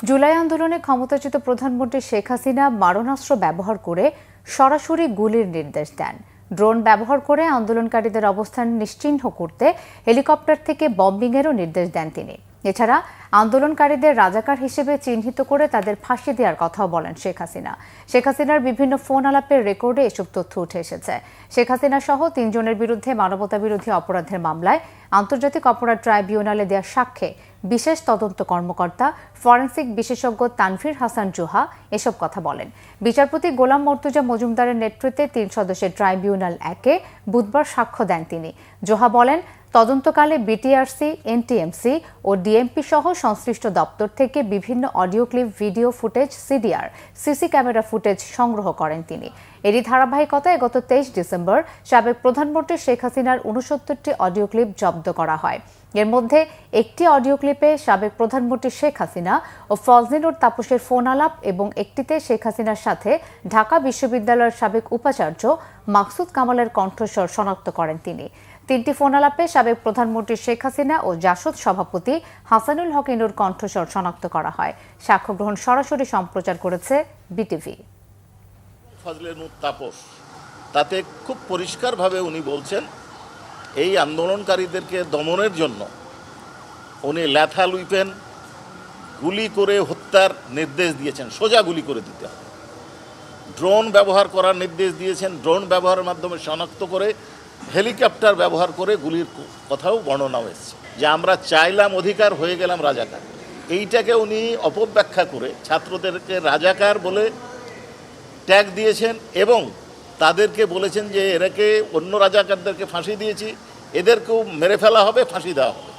জুলাই আন্দোলনে ক্ষমতাচ্যুত প্রধানমন্ত্রী শেখ হাসিনা মারণাস্ত্র ব্যবহার করে সরাসরি গুলির নির্দেশ দেন। ড্রোন ব্যবহার করে আন্দোলনকারীদের অবস্থান নিশ্চিহ্ন করতে হেলিকপ্টার থেকে বম্বিংয়েরও নির্দেশ দেন তিনি। এছাড়া আন্দোলনকারীদের রাজাকার হিসেবে চিহ্নিত করে তাদের ফাঁসি দেওয়ার কথাও বলেন শেখ হাসিনা। শেখ হাসিনার বিভিন্ন ফোন আলাপের রেকর্ডে এসব তথ্য উঠে এসেছে। শেখ হাসিনা সহ ৩ জনের বিরুদ্ধে মানবতাবিরোধী অপরাধের মামলায় আন্তর্জাতিক অপরাধ ট্রাইব্যুনালে দেওয়া সাক্ষ্যে বিশেষ তদন্ত কর্মকর্তা ফরেনসিক বিশেষজ্ঞ তানভীর হাসান জোহা এসব কথা বলেন। বিচারপতি গোলাম মর্তুজা মজুমদারের নেতৃত্বে ৩ সদস্যের ট্রাইব্যুনাল 1-এ বুধবার সাক্ষ্য দেন তিনি। জোহা বলেন, তদন্তকালে বিটিআরসি, এনটিএমসি ও ডিএমপি সহ সংশ্লিষ্ট দপ্তর থেকে বিভিন্ন audio clip, video footage, CDR, CC camera footage সংগ্রহ করেন তিনি। এরই ধারাবাহিকতায় গত 23 ডিসেম্বর সাবেক প্রধানমন্ত্রী শেখ হাসিনার 69টি অডিও ক্লিপ জব্দ করা হয়। এর মধ্যে একটি অডিও ক্লিপে সাবেক প্রধানমন্ত্রী শেখ হাসিনা ও ফজলিনুর তাপসের ফোন আলাপ এবং একটিতে শেখ হাসিনার সাথে ঢাকা বিশ্ববিদ্যালয়ের সাবেক উপাচার্য মাকসুদ কামালের কণ্ঠস্বর শনাক্ত করেন তিনি। 3টি ফোন আলাপে সাবেক প্রধানমন্ত্রী শেখ হাসিনা ও জাসদ সভাপতি হাসানুল হক ইনুর কণ্ঠস্বর শনাক্ত করা হয়। সাক্ষ্য গ্রহণ সরাসরি সম্প্রচার করেছে বিটিভি। ফজলিনুর তাপস তাতে খুব পরিষ্কারভাবে উনি বলছেন, এই আন্দোলনকারীদেরকে দমনের জন্য উনি ল্যাথাল উইপেন গুলি করে হত্যার নির্দেশ দিয়েছেন, সোজা গুলি করে দিতে হবে। ড্রোন ব্যবহার করার নির্দেশ দিয়েছেন, ড্রোন ব্যবহারের মাধ্যমে শনাক্ত করে হেলিকপ্টার ব্যবহার করে গুলির কথাও বর্ণনা হয়েছে। যে আমরা চাইলাম অধিকার, হয়ে গেলাম রাজাকার, এইটাকে উনি অপব্যাখ্যা করে ছাত্রদেরকে রাজাকার বলে ট্যাগ দিয়েছেন এবং তাদেরকে বলেছেন যে এরাকে অন্য রাজাকারদেরকে ফাঁসি দিয়েছি, এদেরকেও মেরে ফেলা হবে, ফাঁসি দেওয়া হবে।